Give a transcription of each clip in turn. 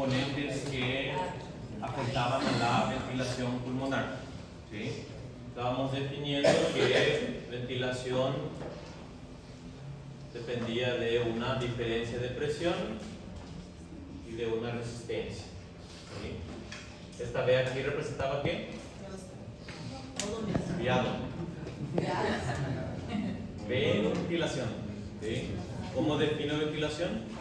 componentes que afectaban a la ventilación pulmonar. ¿Sí? Estábamos definiendo que ventilación dependía de una diferencia de presión y de una resistencia. ¿Sí? Esta V aquí representaba ¿qué? Viado. Ventilación. ¿Sí? ¿Cómo defino ventilación?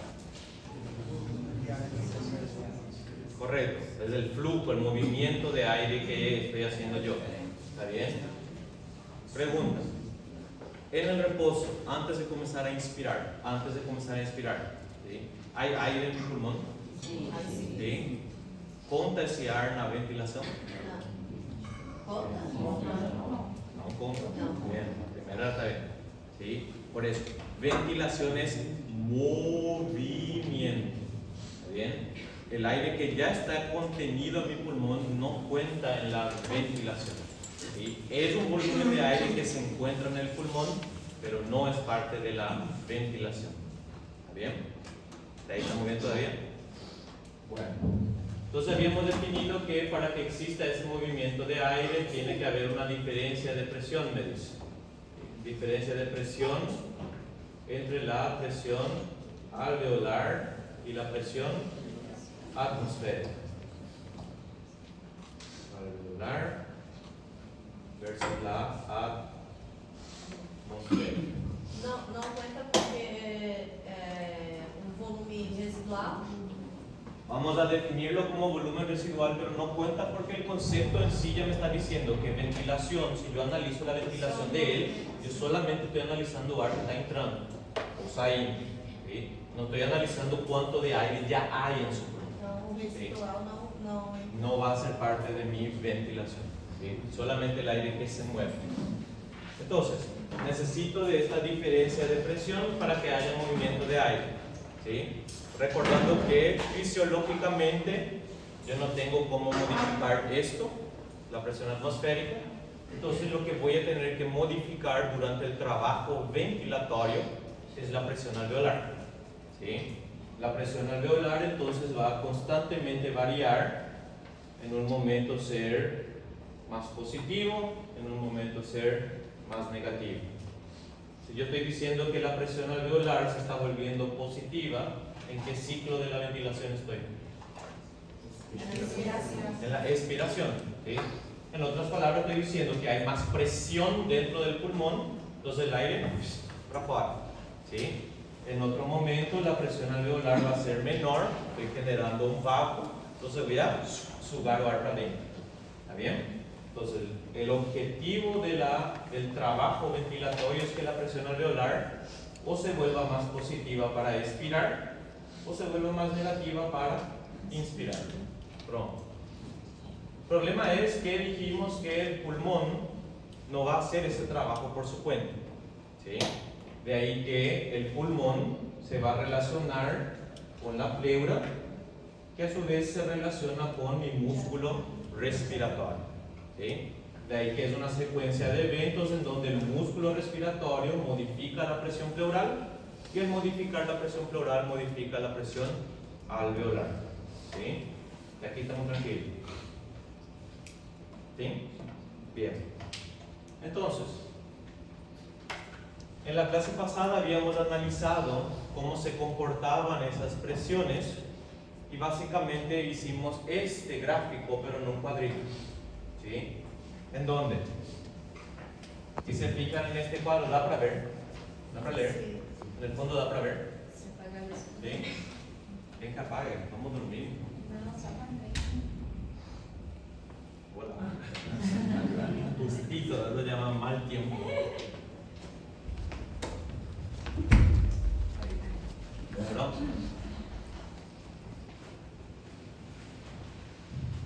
Correcto, es el flujo, el movimiento de aire que estoy haciendo yo. ¿Está bien? Pregunta. En el reposo, antes de comenzar a inspirar, ¿sí? ¿Hay aire en mi pulmón? ¿Sí? ¿Conta ese aire en la ventilación? No conta. Bien, primera está bien. ¿Sí? Por eso, ventilación es movimiento. ¿Está bien? El aire que ya está contenido en mi pulmón no cuenta en la ventilación. ¿Sí? Es un volumen de aire que se encuentra en el pulmón, pero no es parte de la ventilación. ¿Está bien? ¿De ahí estamos bien todavía? Bueno. Entonces habíamos definido que para que exista ese movimiento de aire tiene que haber una diferencia de presión, me dice. Diferencia de presión entre la presión alveolar y la presión atmosférica. Alveolar versus la atmosférica. Não cuenta porque un volumen residual. Vamos a definirlo como volumen residual, pero no cuenta porque el concepto en sí ya me está diciendo que ventilación, si yo analizo la ventilación de él, yo solamente estoy analizando aire que está entrando, o saliendo. ¿Sí? No estoy analizando cuánto de aire ya hay en su pulmón. Residual no va a ser parte de mi ventilación. ¿Sí? Solamente el aire que se mueve. Entonces, necesito de esta diferencia de presión para que haya movimiento de aire. ¿Sí? Recordando que fisiológicamente yo no tengo cómo modificar esto, la presión atmosférica. Entonces lo que voy a tener que modificar durante el trabajo ventilatorio es la presión alveolar. ¿Sí? La presión alveolar entonces va a constantemente variar, en un momento ser más positivo, en un momento ser más negativo. Si yo estoy diciendo que la presión alveolar se está volviendo positiva, ¿en qué ciclo de la ventilación estoy? En la expiración. ¿Sí? En otras palabras estoy diciendo que hay más presión dentro del pulmón, entonces el aire para afuera. ¿Sí? En otro momento la presión alveolar va a ser menor, estoy generando un vacuo, entonces voy a sugar aire para adentro. ¿Está bien? Entonces el objetivo del trabajo ventilatorio es que la presión alveolar o se vuelva más positiva para expirar o se vuelva más negativa para inspirar. Pronto. El problema es que dijimos que el pulmón no va a hacer ese trabajo por su cuenta. ¿Sí? De ahí que el pulmón se va a relacionar con la pleura, que a su vez se relaciona con mi músculo respiratorio. ¿Sí? De ahí que es una secuencia de eventos en donde el músculo respiratorio modifica la presión pleural y al modificar la presión pleural modifica la presión alveolar. ¿Sí? Y aquí estamos tranquilos. ¿Sí? Bien. Entonces, en la clase pasada habíamos analizado cómo se comportaban esas presiones y básicamente hicimos este gráfico pero en un cuadrito. ¿Sí? ¿En dónde? Si se fijan en este cuadro, ¿da para ver? ¿Da para leer? Sí. En el fondo da para ver. Se paga a luz. ¿Sí? Ven que apague, vamos a dormir. Não, só mandei. Hola. Justito, lo llaman mal tiempo. Bueno.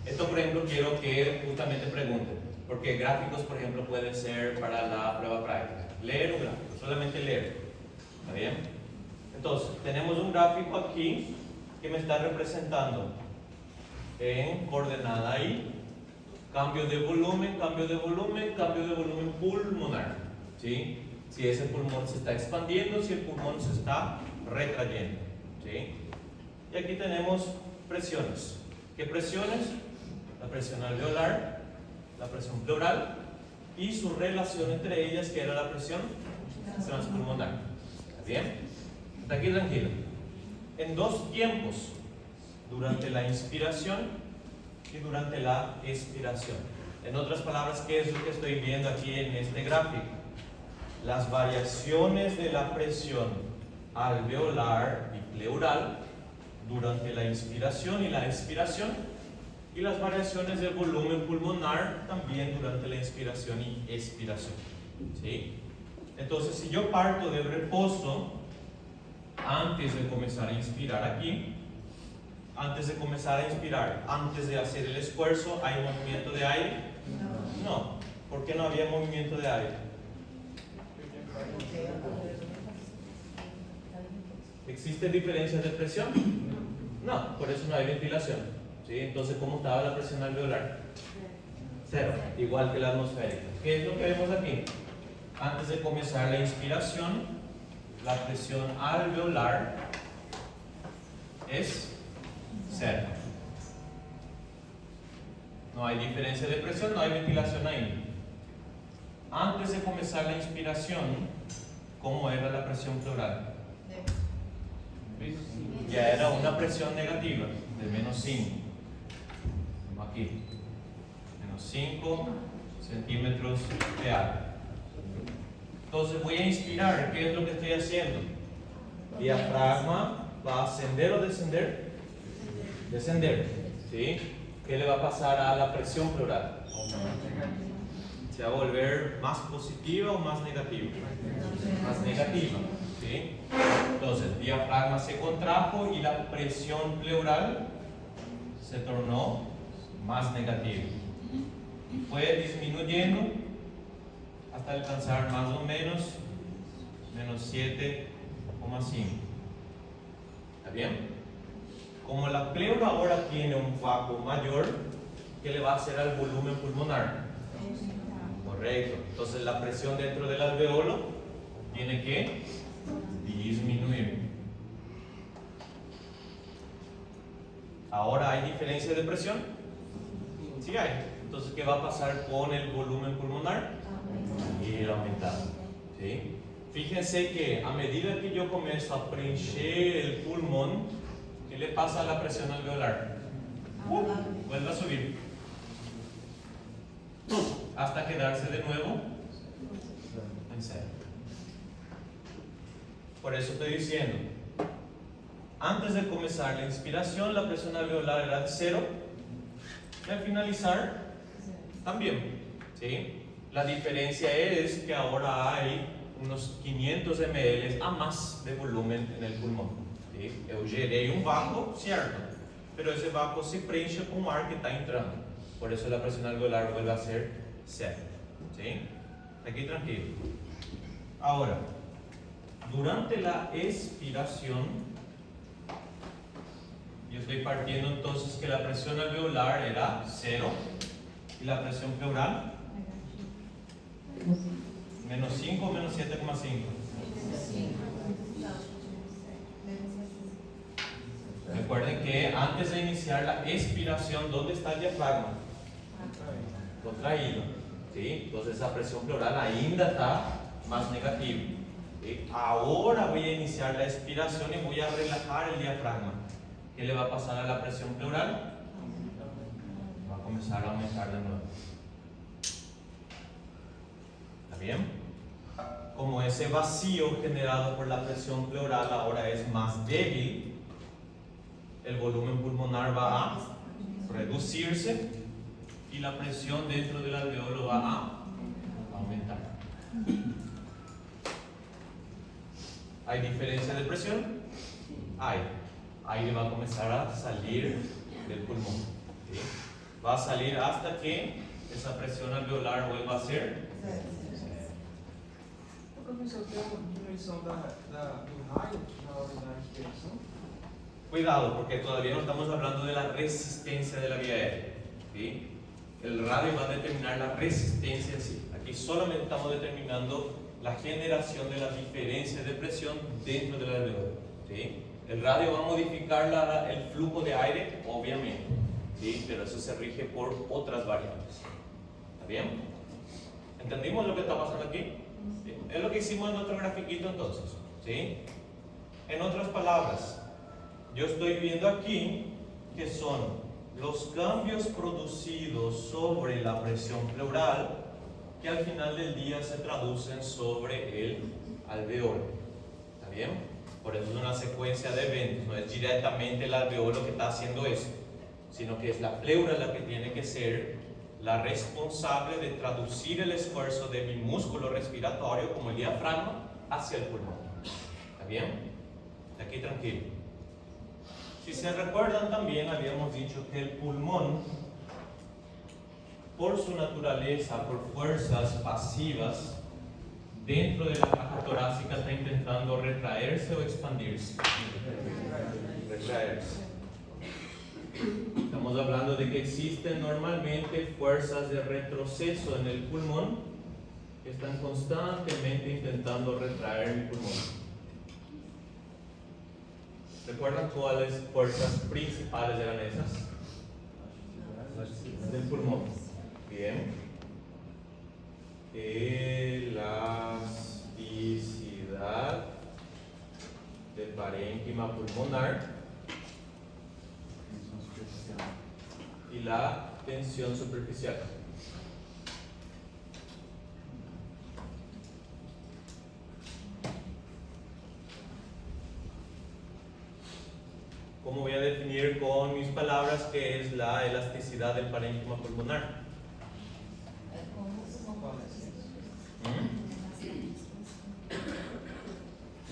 Esto, por ejemplo, quiero que justamente pregunten, porque gráficos, por ejemplo, pueden ser para la prueba práctica. Leer un gráfico, solamente leer. ¿Está bien? Entonces, tenemos un gráfico aquí que me está representando en coordenada I, cambio de volumen, cambio de volumen, cambio de volumen pulmonar. ¿Sí? Si ese pulmón se está expandiendo, si el pulmón se está retrayendo. ¿Sí? Y aquí tenemos presiones. ¿Qué presiones? La presión alveolar, la presión pleural y su relación entre ellas, que era la presión transpulmonar. ¿Está bien? Hasta aquí tranquilo. En dos tiempos, durante la inspiración y durante la expiración. En otras palabras, ¿qué es lo que estoy viendo aquí en este gráfico? Las variaciones de la presión alveolar y pleural durante la inspiración y la expiración, y las variaciones del volumen pulmonar también durante la inspiración y expiración. ¿Sí? Entonces, si yo parto del reposo antes de comenzar a inspirar aquí, antes de comenzar a inspirar, antes de hacer el esfuerzo, ¿hay movimiento de aire? No. ¿Por qué no había movimiento de aire? ¿Existe diferencia de presión? No, por eso no hay ventilación. ¿Sí? Entonces, ¿cómo estaba la presión alveolar? Cero, igual que la atmosférica. ¿Qué es lo que vemos aquí? Antes de comenzar la inspiración, la presión alveolar es cero. No hay diferencia de presión, no hay ventilación ahí. Antes de comenzar la inspiración, ¿cómo era la presión pleural? Ya era una presión negativa de menos 5. Aquí, menos 5 centímetros de aire. Entonces voy a inspirar. ¿Qué es lo que estoy haciendo? Diafragma va a ascender o descender. Descender. ¿Sí? ¿Qué le va a pasar a la presión pleural? ¿Se va a volver más positiva o más negativa? Más negativa. ¿Sí? Entonces, el diafragma se contrajo y la presión pleural se tornó más negativa. Y fue disminuyendo hasta alcanzar más o menos menos 7,5. ¿Está bien? Como la pleura ahora tiene un vacuo mayor, ¿qué le va a hacer al volumen pulmonar? Correcto. Entonces la presión dentro del alveolo tiene que disminuir. ¿Ahora hay diferencia de presión? Sí hay. Entonces, ¿qué va a pasar con el volumen pulmonar? Ir aumentando. ¿Sí? Fíjense que a medida que yo comienzo a preencher el pulmón, ¿qué le pasa a la presión alveolar? Vuelve a subir. Hasta quedarse de nuevo en cero. Por eso estoy diciendo, antes de comenzar la inspiración, la presión alveolar era de 0. Y al finalizar, también. ¿Sí? La diferencia es que ahora hay unos 500 ml a más de volumen en el pulmón. ¿Sí? Yo gerei un vácuo, cierto, pero ese vácuo se preenche con ar que está entrando. Por eso la presión alveolar vuelve a ser 0. ¿Sí? Aquí tranquilo. Ahora, durante la expiración, yo estoy partiendo entonces que la presión alveolar era 0 y la presión pleural menos 5 o menos 7,5. Recuerden que antes de iniciar la expiración, ¿dónde está el diafragma? Contraído. ¿Sí? Entonces esa presión pleural ainda está más negativa. ¿Sí? Ahora voy a iniciar la expiración y voy a relajar el diafragma. ¿Qué le va a pasar a la presión pleural? Va a comenzar a aumentar de nuevo. ¿Está bien? Como ese vacío generado por la presión pleural ahora es más débil, el volumen pulmonar va a reducirse y la presión dentro del alveolo va a aumentar. ¿Hay diferencia de presión? Hay. Aire va a comenzar a salir del pulmón. ¿Sí? Va a salir hasta que esa presión alveolar vuelva a ser. Professor, tem uma diminuição do raio na hora da inspiração? Cuidado, porque todavía no estamos hablando de la resistencia de la vía aérea. ¿Sí? El radio va a determinar la resistencia en sí. Aquí solamente estamos determinando la generación de la diferencia de presión dentro del alveolo. ¿Sí? El radio va a modificar el flujo de aire, obviamente, ¿sí? Pero eso se rige por otras variables. ¿Está bien? ¿Entendimos lo que está pasando aquí? ¿Sí? Es lo que hicimos en otro grafiquito entonces, ¿sí? En otras palabras, yo estoy viendo aquí que son los cambios producidos sobre la presión pleural que al final del día se traducen sobre el alveolo. ¿Está bien? Por eso es una secuencia de eventos, no es directamente el alveolo que está haciendo eso, sino que es la pleura la que tiene que ser la responsable de traducir el esfuerzo de mi músculo respiratorio, como el diafragma, hacia el pulmón. ¿Está bien? Aquí tranquilo. Si se recuerdan también habíamos dicho que el pulmón, por su naturaleza, por fuerzas pasivas, dentro de la caja torácica está intentando retraerse o expandirse. Retraerse. Estamos hablando de que existen normalmente fuerzas de retroceso en el pulmón que están constantemente intentando retraer el pulmón. ¿Recuerdan cuáles fuerzas principales eran esas? Del pulmón. Bien. Elasticidad del parénquima pulmonar y la tensión superficial. ¿Cómo voy a definir con mis palabras qué es la elasticidad del parénquima pulmonar?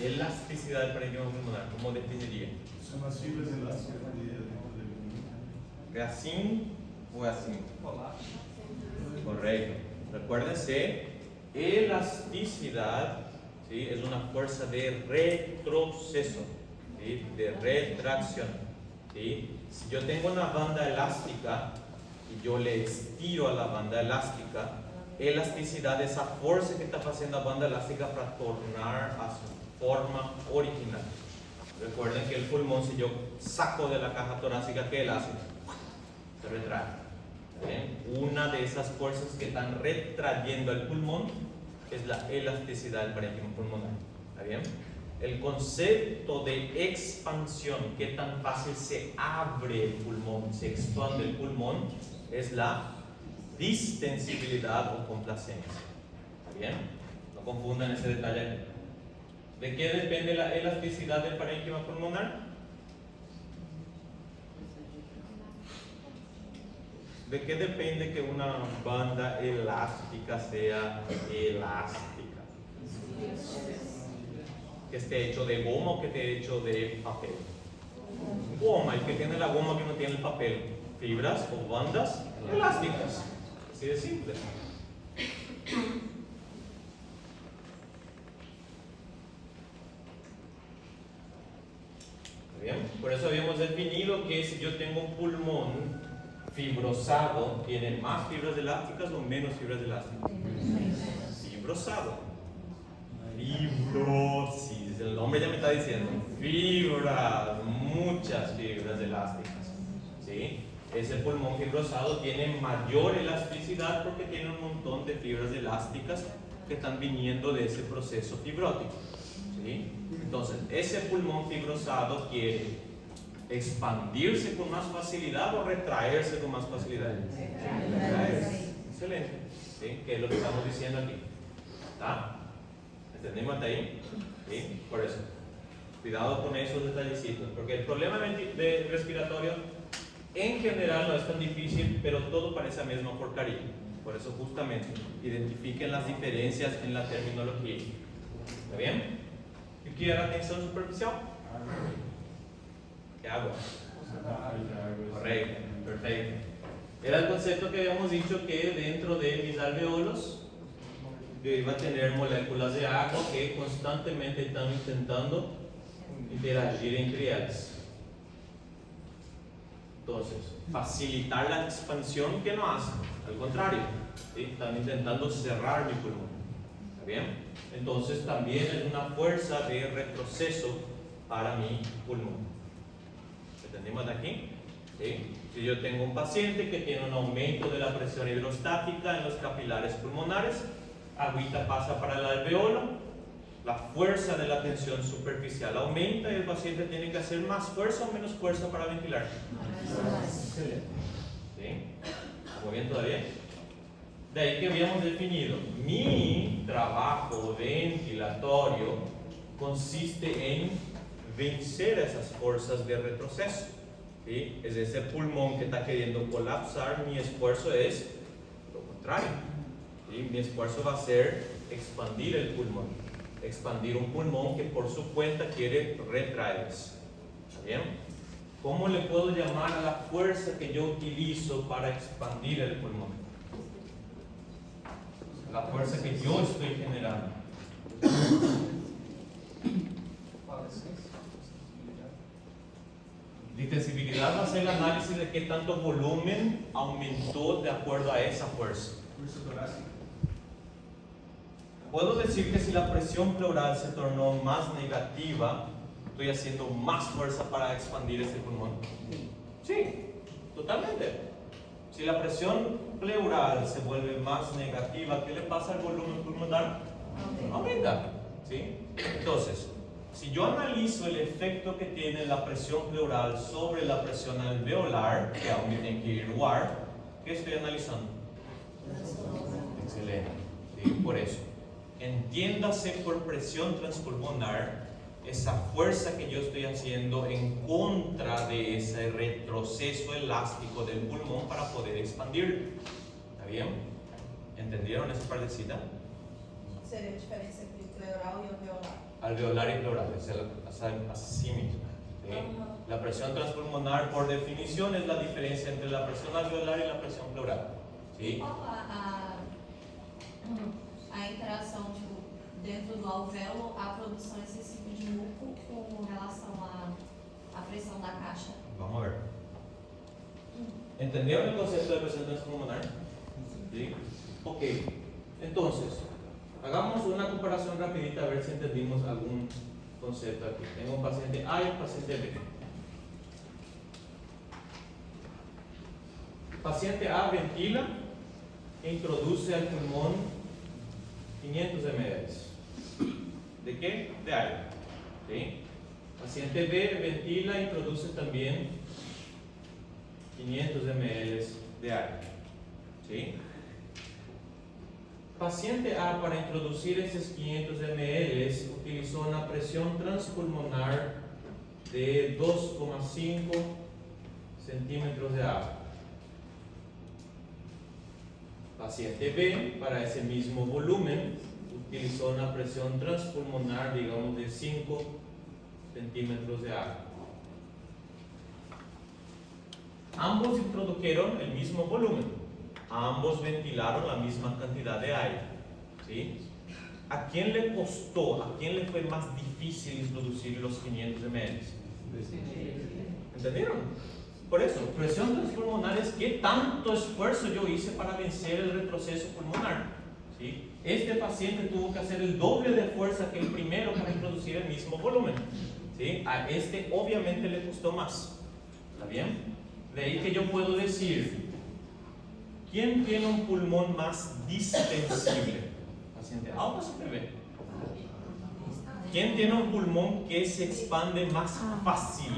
Elasticidad del parénquima pulmonar, ¿cómo definiría? Son las fibras elásticas dentro del pulmón. ¿Es así o así? Correcto. Recuérdense, elasticidad, ¿sí?, es una fuerza de retroceso, ¿sí?, de retracción, ¿sí? Si yo tengo una banda elástica y yo le estiro a la banda elástica, elasticidad es esa fuerza que está haciendo la banda elástica para tornar a su forma original. Recuerden que el pulmón, si yo saco de la caja torácica, ¿qué él hace? Se retrae. ¿Bien? Una de esas fuerzas que están retrayendo el pulmón es la elasticidad del parénquima pulmonar. ¿Está bien? El concepto de expansión, qué tan fácil se abre el pulmón, se expande el pulmón, es la distensibilidad o complacencia. ¿Está bien? No confundan ese detalle. ¿De qué depende la elasticidad del parénquima pulmonar? ¿De qué depende que una banda elástica sea elástica? Que esté hecho de goma o que esté hecho de papel. Goma, el que tiene la goma que no tiene el papel. Fibras o bandas elásticas. Así de simple. ¿Bien? Por eso habíamos definido que si yo tengo un pulmón fibrosado, ¿tiene más fibras elásticas o menos fibras elásticas? Fibrosado. Fibrosis, el nombre ya me está diciendo. Fibras, muchas fibras elásticas. ¿Sí? Ese pulmón fibrosado tiene mayor elasticidad porque tiene un montón de fibras elásticas que están viniendo de ese proceso fibrótico. ¿Sí? Entonces, ese pulmón fibrosado quiere expandirse con más facilidad o retraerse con más facilidad. Retraerse. Excelente. ¿Sí? Que es lo que estamos diciendo aquí. ¿Está? ¿Entendimos hasta ahí? ¿Sí? Por eso, cuidado con esos detallecitos, porque el problema de respiratorio en general no es tan difícil, pero todo parece la misma porcaría. Por eso justamente identifiquen las diferencias en la terminología. ¿Está bien? ¿Y qué era tensión superficial? ¿Qué agua? Correcto, perfecto. Era el concepto que habíamos dicho que dentro de mis alveolos yo iba a tener moléculas de agua que constantemente están intentando interagir entre ellas. Entonces, facilitar la expansión, ¿qué no hacen? Al contrario, ¿sí? Están intentando cerrar mi pulmón. ¿Está bien? Entonces también es una fuerza de retroceso para mi pulmón. ¿Entendimos de aquí? ¿Sí? Si yo tengo un paciente que tiene un aumento de la presión hidrostática en los capilares pulmonares, agüita pasa para el alveolo, la fuerza de la tensión superficial aumenta y el paciente tiene que hacer más fuerza o menos fuerza para ventilar. Excelente. ¿Sí? ¿Muy bien todavía? De ahí que habíamos definido, mi trabajo ventilatorio consiste en vencer esas fuerzas de retroceso. ¿Sí? Es ese pulmón que está queriendo colapsar, mi esfuerzo es lo contrario. ¿Sí? Mi esfuerzo va a ser expandir el pulmón, expandir un pulmón que por su cuenta quiere retraerse. ¿Está bien? ¿Cómo le puedo llamar a la fuerza que yo utilizo para expandir el pulmón? La fuerza que yo estoy generando. Distensibilidad va a ser el análisis de qué tanto volumen aumentó de acuerdo a esa fuerza. Pulso torácico. Puedo decir que si la presión pleural se tornó más negativa, estoy haciendo más fuerza para expandir este pulmón. Sí, totalmente. Si la presión pleural se vuelve más negativa, ¿qué le pasa al volumen pulmonar? Aumenta. ¿Sí? Entonces, si yo analizo el efecto que tiene la presión pleural sobre la presión alveolar, que aumenta en Kirchhoff, ¿qué estoy analizando? Excelente. ¿Sí? Por eso, entiéndase por presión transpulmonar esa fuerza que yo estoy haciendo en contra de ese retroceso elástico del pulmón para poder expandirlo. ¿Está bien? ¿Entendieron esa partecita? Seria a diferença entre pleural e alveolar. Alveolar y pleural, es así mismo. ¿Sí? La presión transpulmonar, por definición, es la diferencia entre la presión alveolar y la presión pleural. ¿Sí? Qual a interação tipo, dentro do alvéolo, a produção excessiva de muco com relação à pressão da caixa? Vamos a ver. ¿Entendieron el concepto de presión transpulmonar? ¿Sí? Ok. Entonces, hagamos una comparación rapidita a ver si entendimos algún concepto aquí. Tengo un paciente A y un paciente B. Paciente A ventila e introduce al pulmón 500 ml. ¿De qué? De aire. ¿Sí? Paciente B ventila e introduce también 500 ml de aire. ¿Sí? Paciente A, para introducir esos 500 ml, utilizó una presión transpulmonar de 2,5 centímetros de agua. Paciente B, para ese mismo volumen, utilizó una presión transpulmonar, digamos, de 5 centímetros de agua. Ambos introdujeron el mismo volumen. Ambos ventilaron la misma cantidad de aire. ¿Sí? ¿A quién le costó, a quién le fue más difícil introducir los 500 ml? ¿Entendieron? Por eso, presión transpulmonar es qué tanto esfuerzo yo hice para vencer el retroceso pulmonar. ¿Sí? Este paciente tuvo que hacer el doble de fuerza que el primero para introducir el mismo volumen. ¿Sí? A este obviamente le costó más. ¿Está bien? De ahí que yo puedo decir, ¿quién tiene un pulmón más distensible? ¿Paciente A o paciente B? ¿Quién tiene un pulmón que se expande más fácil?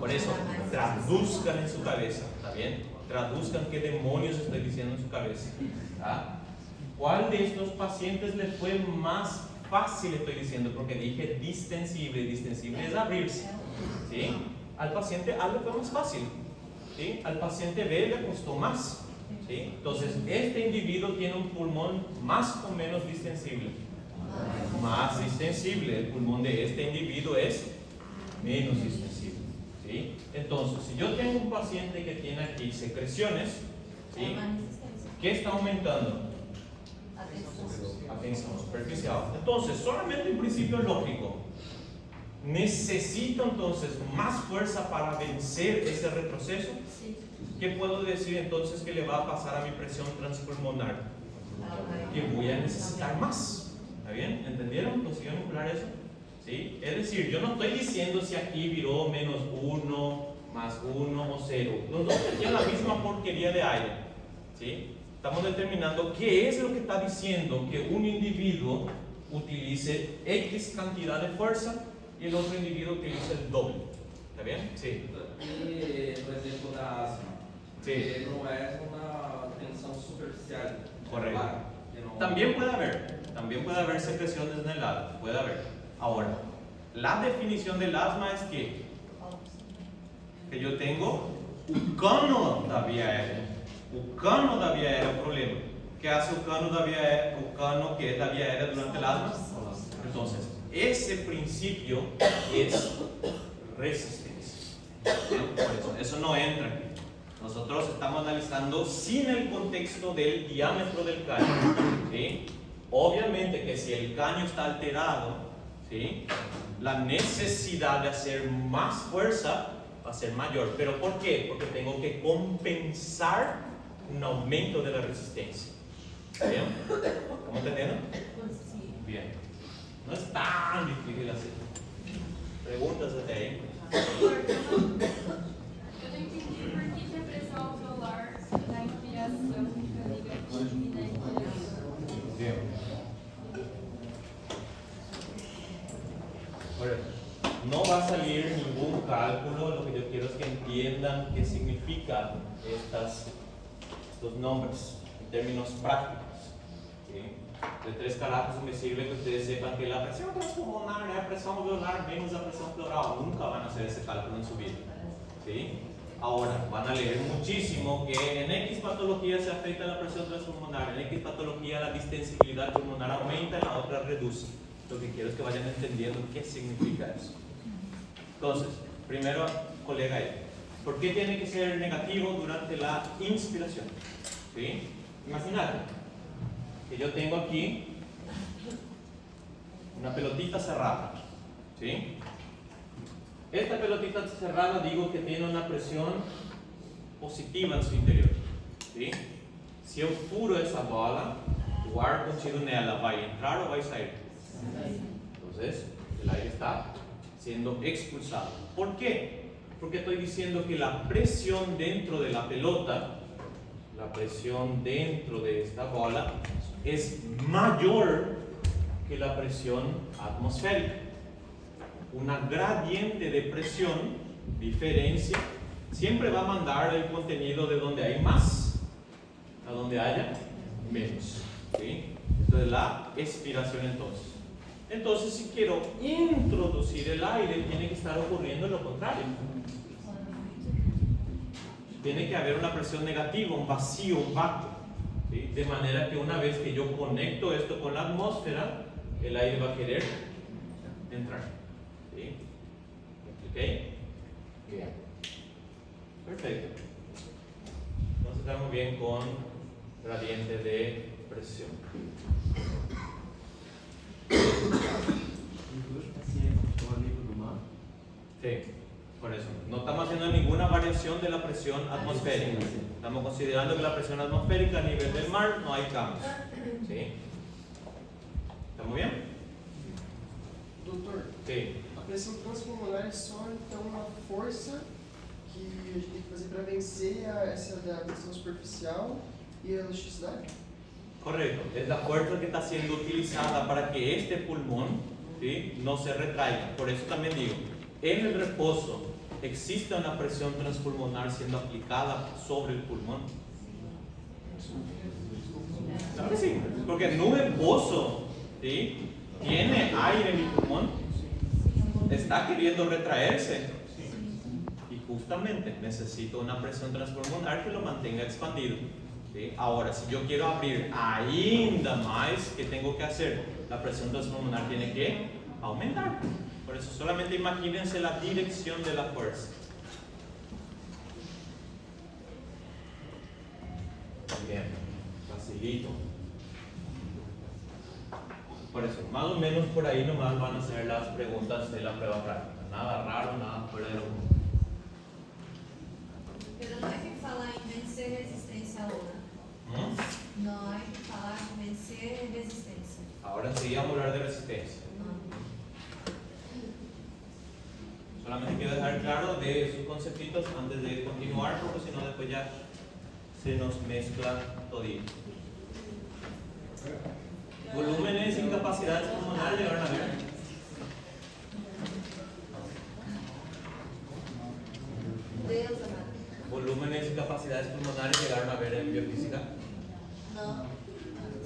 Por eso, traduzcan en su cabeza, ¿está bien? Traduzcan qué demonios estoy diciendo en su cabeza. ¿Tá? ¿Cuál de estos pacientes le fue más fácil, estoy diciendo? Porque dije distensible, distensible es abrirse. ¿Sí? Al paciente A le fue más fácil. ¿Sí? Al paciente B le costó más. ¿Sí? Entonces, este individuo tiene un pulmón más o menos distensible. Más distensible. El pulmón de este individuo es menos distensible. ¿Sí? Entonces, si yo tengo un paciente que tiene aquí secreciones, ¿sí? ¿Qué está aumentando? Atención superficial. Entonces, solamente un principio lógico. Necesito entonces más fuerza para vencer ese retroceso. ¿Qué puedo decir entonces que le va a pasar a mi presión transpulmonar? Que voy a necesitar más. ¿Está bien? ¿Entendieron? ¿Consiguieron claro eso? ¿sí? Es decir, yo no estoy diciendo si aquí viró menos 1, más 1 o 0. Los dos tenían la misma porquería de aire, ¿sí? Estamos determinando qué es lo que está diciendo que un individuo utilice X cantidad de fuerza y el otro individuo utilice el doble. ¿Está bien? Sí. E, por exemplo, da asma, Sí. que não é uma tensão superficial. Correcto. Claro, que não- También puede haber secreciones en el asma, puede haber. Ahora, la definición del asma es que yo tengo un cano da vía aérea. O cano da vía aérea é o problema. ¿Qué hace o cano da vía aérea, o cano que es da vía aérea durante el asma? Entonces, ese principio es resistencia. Por eso no entra aquí. Nosotros estamos analizando sin el contexto del diámetro del caño, ¿sí? Obviamente que si el caño está alterado, ¿sí?, la necesidad de hacer más fuerza va a ser mayor. ¿Pero por qué? Porque tengo que compensar un aumento de la resistencia. ¿Bien? ¿Cómo entendiendo? Bien. No es tan difícil así. Preguntas até aí? Eu não entendi por que a pressão alveolar na inspiração fica negativa e na expiração. Bien. Ahora, no va a salir ningún cálculo. Lo que yo quiero es que entiendan qué significan estos nombres en términos prácticos. ¿Sí? De 3 carajos me sirve que ustedes sepan que la presión transpulmonar es presión alveolar menos la presión pleural. Nunca van a hacer ese cálculo en su vida. ¿Sí? Ahora, van a leer muchísimo que en X patología se afecta la presión transpulmonar, en X patología la distensibilidad pulmonar aumenta, en la otra reduce. Lo que quiero es que vayan entendiendo qué significa eso. Entonces, primero, colega, ¿por qué tiene que ser negativo durante la inspiración? ¿Sí? Imagínate que yo tengo aquí una pelotita cerrada, ¿sí? Esta pelotita cerrada digo que tiene una presión positiva en su interior, ¿sí? Se eu furo essa bola, o ar contido nela vai entrar ou vai sair? Entonces, el aire está siendo expulsado. ¿Por qué? Porque estoy diciendo que la presión dentro de la pelota, la presión dentro de esta bola, es mayor que la presión atmosférica. Una gradiente de presión, diferencia, siempre va a mandar el contenido de donde hay más a donde haya menos, ¿sí? Entonces, la expiración entonces, si quiero introducir el aire, tiene que estar ocurriendo lo contrario. Tiene que haber una presión negativa, un vacío, un vácuo, ¿sí? De manera que una vez que yo conecto esto con la atmósfera, el aire va a querer entrar. ¿Sí? ¿Ok? Bien. Perfecto. Entonces estamos bien con gradiente de presión. Os pacientes estão a nível do mar? Sí, por eso. No estamos haciendo ninguna variación de la presión atmosférica. Estamos considerando que la presión atmosférica a nivel del mar no hay cambios. ¿Sí? ¿Estamos bien? Doutor, Sí. a pressão transpulmonar é só então uma força que a gente tem que fazer para vencer essa da pressão superficial e a elasticidade? Correcto. Es la fuerza que está siendo utilizada para que este pulmón, ¿sí?, no se retraiga. Por eso también digo, en el reposo existe una presión transpulmonar siendo aplicada sobre el pulmón. Claro que sí, porque en un reposo, ¿sí?, tiene aire en mi pulmón, está queriendo retraerse y justamente necesito una presión transpulmonar que lo mantenga expandido. ¿Sí? Ahora, si yo quiero abrir ainda más, ¿qué tengo que hacer? La presión transpulmonar tiene que aumentar. Por eso solamente imagínense la dirección de la fuerza. Bien, facilito. Por eso, más o menos por ahí nomás van a ser las preguntas de la prueba práctica. Nada raro, nada fuera de lo común. Pero não é que falar em vencer resistência ahora. Não hay que falar en vencer resistência. Ahora enseguida vamos a hablar de resistencia. Não. claro de sus conceptitos antes de continuar, porque si no después ya se nos mezcla todito. Volúmenes y capacidades pulmonares llegaron a ver. Volúmenes y capacidades pulmonares llegaron a ver en biofísica. No.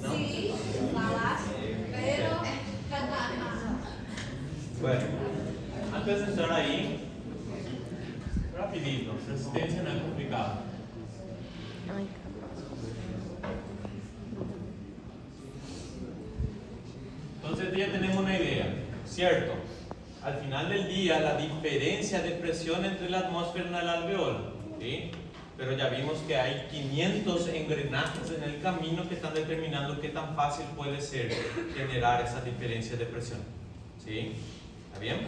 ¿No? Sí, falaste, pero. Bueno, antes de entrar ahí, rapidito, resistencia no es complicado. Entonces ya tenemos una idea, ¿cierto? Al final del día, la diferencia de presión entre la atmósfera y el alveolo, ¿sí? Pero ya vimos que hay 500 engranajes en el camino que están determinando qué tan fácil puede ser generar esa diferencia de presión, ¿sí? ¿Está bien?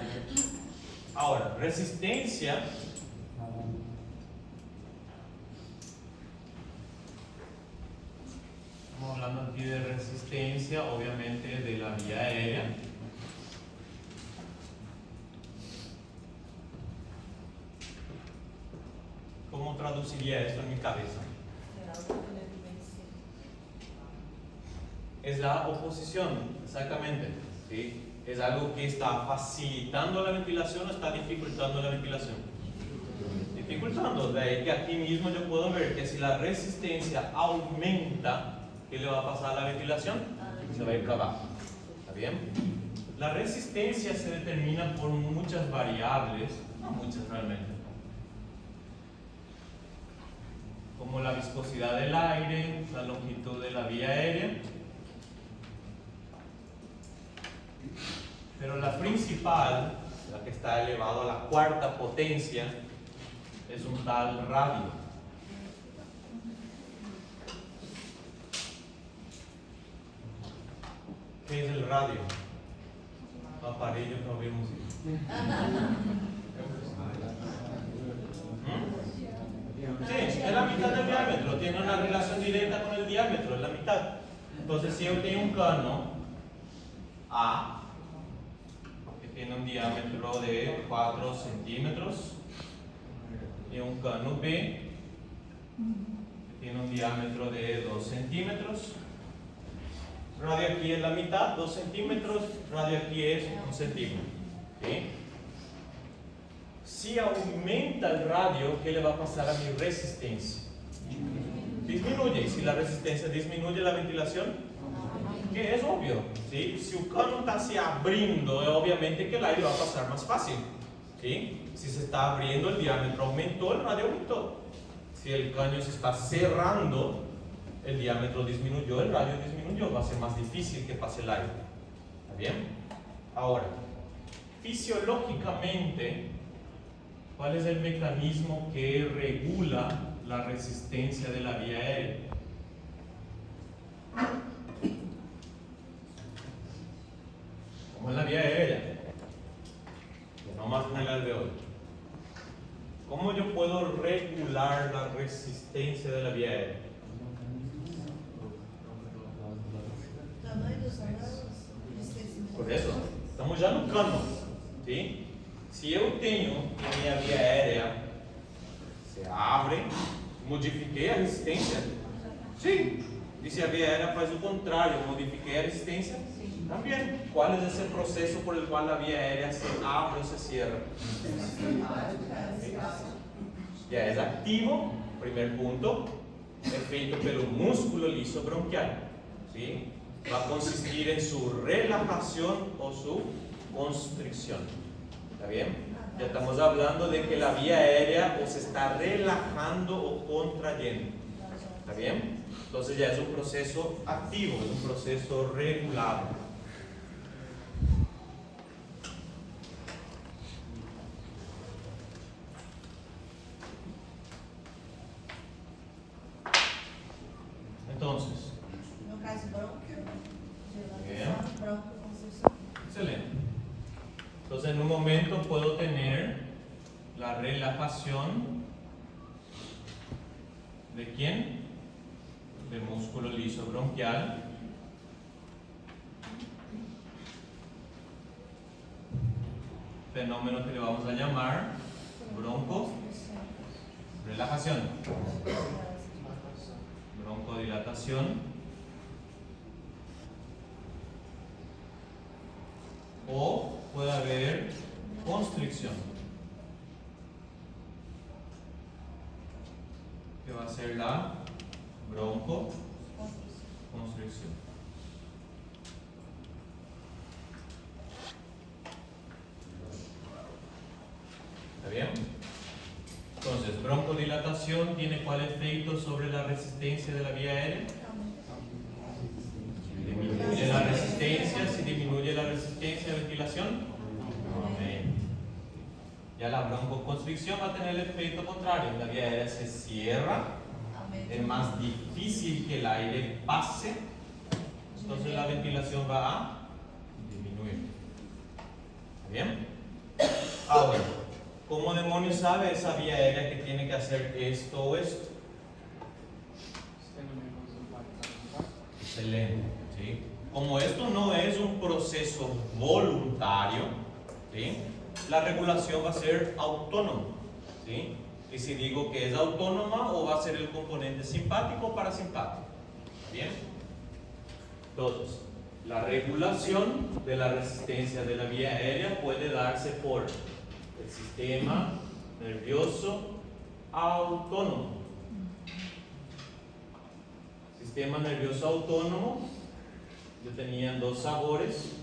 Ahora, resistencia. Estamos hablando aquí de resistencia, obviamente de la vía aérea. ¿Cómo traduciría esto en mi cabeza? Es la oposición, exactamente, ¿sí? Es algo que está facilitando la ventilación o está dificultando la ventilación. Dificultando, de ahí que aquí mismo yo puedo ver que si la resistencia aumenta, ¿qué le va a pasar a la ventilación? Se va a ir para abajo. ¿Está bien? La resistencia se determina por muchas variables, no muchas realmente, como la viscosidad del aire, la longitud de la vía aérea. Pero la principal, la que está elevado a la cuarta potencia, es un tal radio. ¿Qué es el radio? Aparello para oír música. Sí, es la mitad del diámetro, tiene una relación directa con el diámetro, es la mitad. Entonces, si yo tengo un cano A, que tiene un diámetro de 4 centímetros, y un cano B, que tiene un diámetro de 2 centímetros, radio aquí es la mitad, 2 centímetros, radio aquí es 1 centímetro. ¿Sí? Si aumenta el radio, ¿qué le va a pasar a mi resistencia? Disminuye. Y si la resistencia disminuye, la ventilación, que es obvio, ¿sí? Si el cano está se abriendo, obviamente que el aire va a pasar más fácil, ¿sí? Si se está abriendo, el diámetro aumentó, el radio aumentó. Si el caño se está cerrando, el diámetro disminuyó, el radio disminuyó, va a ser más difícil que pase el aire. ¿Está bien? Ahora, fisiológicamente, ¿cuál es el mecanismo que regula la resistencia de la vía aérea? ¿Cómo es la vía aérea? No más en el alveolo. ¿Cómo yo puedo regular la resistencia de la vía aérea? Por eso, estamos ya no cano, ¿sí? Si yo tengo que minha vía aérea se abre, modifiquei a resistência, sim. E se a vía aérea faz o contrário, modifiquei a resistência, también. ¿Cuál es ese proceso por el cual la vía aérea se abre o se cierra? Ya es activo, primer punto, es feito pelo músculo liso bronquial, ¿sí? Va a consistir en su relajación o su constricción. ¿Está bien? Ya estamos hablando de que la vía aérea o se está relajando o contrayendo. ¿Está bien? Entonces ya es un proceso activo, es un proceso regulado. Entonces, No caso, bronquio, Bien. broncoconstricción. excelente. Entonces en un momento puedo tener la relajación ¿de quién? Del músculo liso bronquial. Fenómeno que le vamos a llamar bronco, relajación, broncodilatación, o puede haber constricción, que va a ser la broncoconstricción. ¿Está bien? Entonces, broncodilatación tiene ¿cuál efecto sobre la resistencia de la vía aérea? Disminuye la resistencia. Si disminuye la resistencia de ventilación, amén. Ya la broncoconstricción va a tener el efecto contrario. La vía aérea se cierra, es más difícil que el aire pase, entonces la ventilación va a disminuir. ¿Está bien? Ahora, ¿cómo demonios sabe esa vía aérea que tiene que hacer esto o esto? Excelente. ¿Sí? Como esto no es un proceso voluntario, ¿sí?, la regulación va a ser autónoma. ¿Sí? Y si digo que es autónoma, o va a ser el componente simpático o parasimpático. ¿Bien? Entonces, la regulación de la resistencia de la vía aérea puede darse por el sistema nervioso autónomo. Sistema nervioso autónomo, yo tenía dos sabores.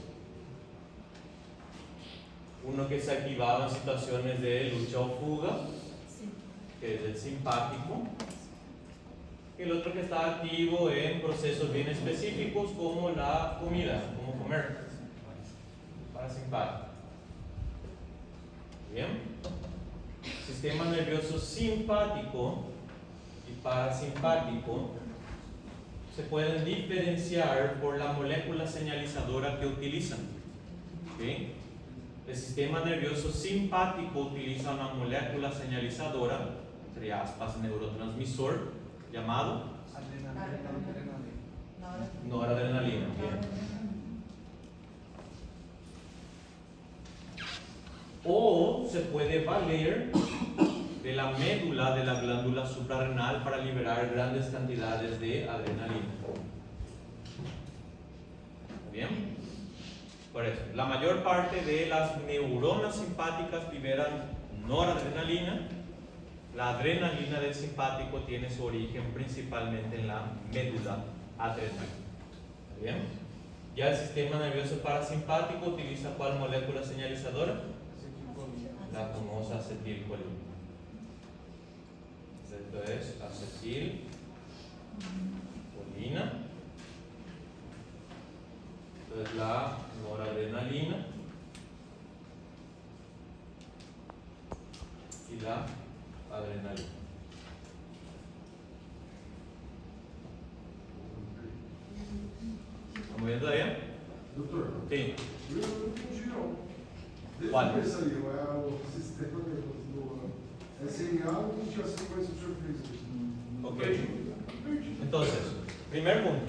Uno que se activaba en situaciones de lucha o fuga, que es el simpático, y el otro que está activo en procesos bien específicos como la comida, como comer, parasimpático. Bien, sistema nervioso simpático y parasimpático se pueden diferenciar por la molécula señalizadora que utilizan. ¿Sí? El sistema nervioso simpático utiliza una molécula señalizadora, entre aspas neurotransmisor, llamado noradrenalina. O se puede valer de la médula de la glándula suprarrenal para liberar grandes cantidades de adrenalina. ¿Bien? Por eso, la mayor parte de las neuronas simpáticas liberan noradrenalina. La adrenalina del simpático tiene su origen principalmente en la médula adrenal. ¿Está bien? Ya el sistema nervioso parasimpático utiliza ¿cuál molécula señalizadora? La famosa acetilcolina. Esto es acetilcolina. Entonces la noradrenalina y la adrenalina. ¿Estamos viendo todavía? Doutor, Sí. eu não entendi não. Desde Qual? o começo aí, o sistema nervoso do SMA, eu não tinha a sequência que o senhor fez. Ok. Entonces, primer punto.